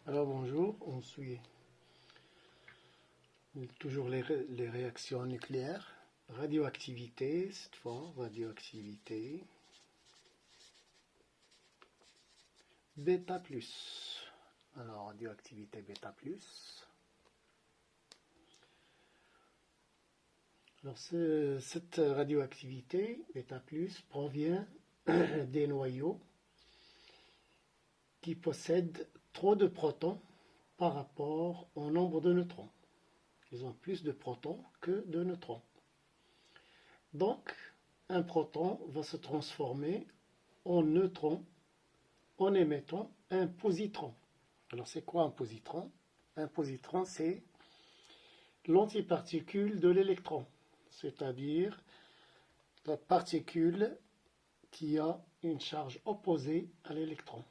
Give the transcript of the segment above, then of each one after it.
Alors bonjour, on suit toujours les réactions nucléaires. Radioactivité, cette fois, radioactivité. Bêta plus. Alors, radioactivité bêta plus. Alors, cette radioactivité bêta plus provient des noyaux qui possèdent trop de protons par rapport au nombre de neutrons. Ils ont plus de protons que de neutrons. Donc, un proton va se transformer en neutron en émettant un positron. Alors, c'est quoi un positron? Un positron, c'est l'antiparticule de l'électron, c'est-à-dire la particule qui a une charge opposée à l'électron,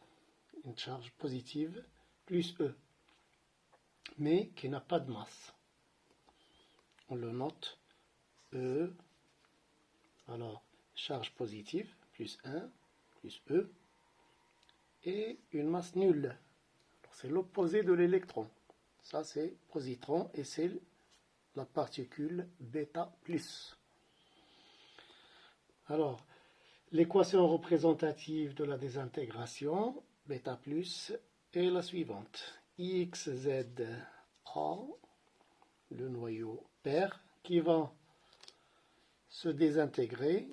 une charge positive plus E, mais qui n'a pas de masse. On le note E, alors charge positive plus 1 plus E, et une masse nulle. C'est l'opposé de l'électron. Ça, c'est positron et c'est la particule bêta plus. Alors, l'équation représentative de la désintégration bêta plus est la suivante. XZA, le noyau pair, qui va se désintégrer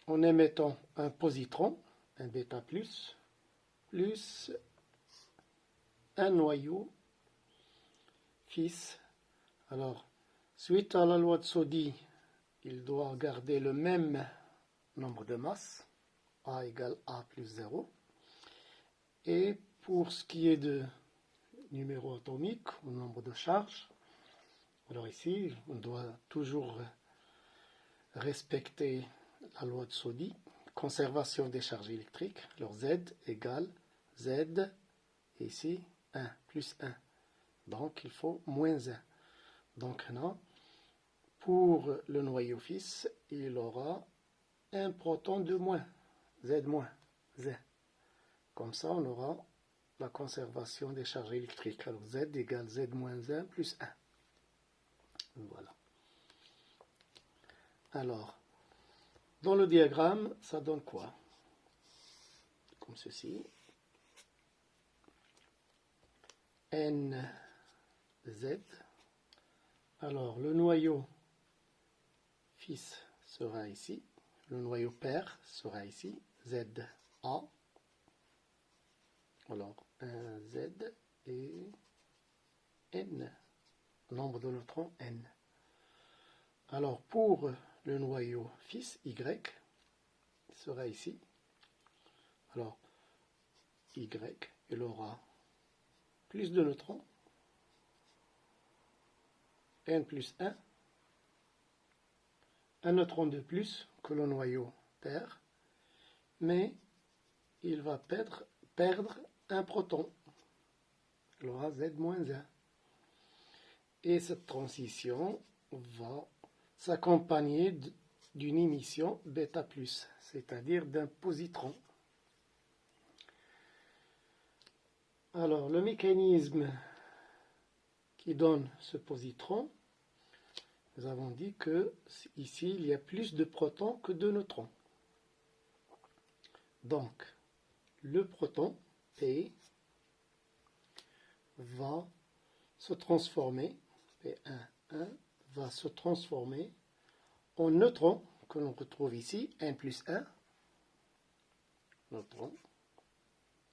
en émettant un positron, un bêta plus un noyau fils. Alors, suite à la loi de Soddy, il doit garder le même nombre de masses, A égale A plus 0. Et pour ce qui est de numéro atomique, ou nombre de charges, alors ici, on doit toujours respecter la loi de Soddy, conservation des charges électriques. Alors Z égale Z, et ici 1 plus 1. Donc il faut moins 1. Donc là, pour le noyau fils, il aura un proton de moins, Z moins, Z. Comme ça, on aura la conservation des charges électriques. Alors Z égale Z moins 1 plus 1. Voilà. Alors, dans le diagramme, ça donne quoi? Comme ceci. NZ. Alors, le noyau fils sera ici. Le noyau père sera ici. ZA. Alors, un Z et N. Nombre de neutrons N. Alors, pour le noyau fils, Y, sera ici. Alors, Y, il aura plus de neutrons, N plus 1 neutron de plus que le noyau père, mais il va perdre un proton. Il aura Z moins 1. Et cette transition va s'accompagner d'une émission bêta plus, c'est-à-dire d'un positron. Alors, le mécanisme qui donne ce positron, nous avons dit que ici, il y a plus de protons que de neutrons. Donc, le proton, P, va se transformer, P1, va se transformer en neutron, que l'on retrouve ici, N plus 1, neutron,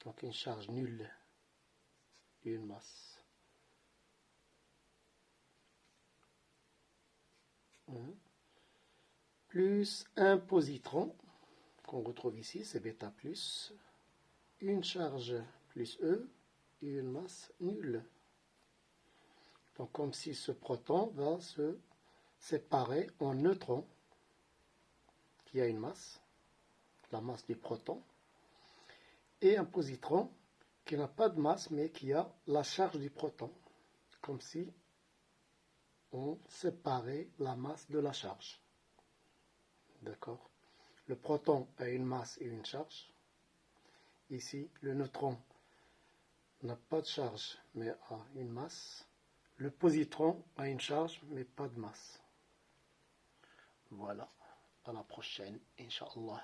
donc une charge nulle, une masse. Plus un positron, qu'on retrouve ici, c'est bêta plus, une charge plus E, et une masse nulle. Donc comme si ce proton va se séparer en neutron, qui a une masse, la masse du proton, et un positron qui n'a pas de masse, mais qui a la charge du proton, comme si on séparait la masse de la charge. D'accord? Le proton a une masse et une charge, Ici, le neutron n'a pas de charge, mais a une masse. Le positron a une charge, mais pas de masse. Voilà, à la prochaine, Inch'Allah.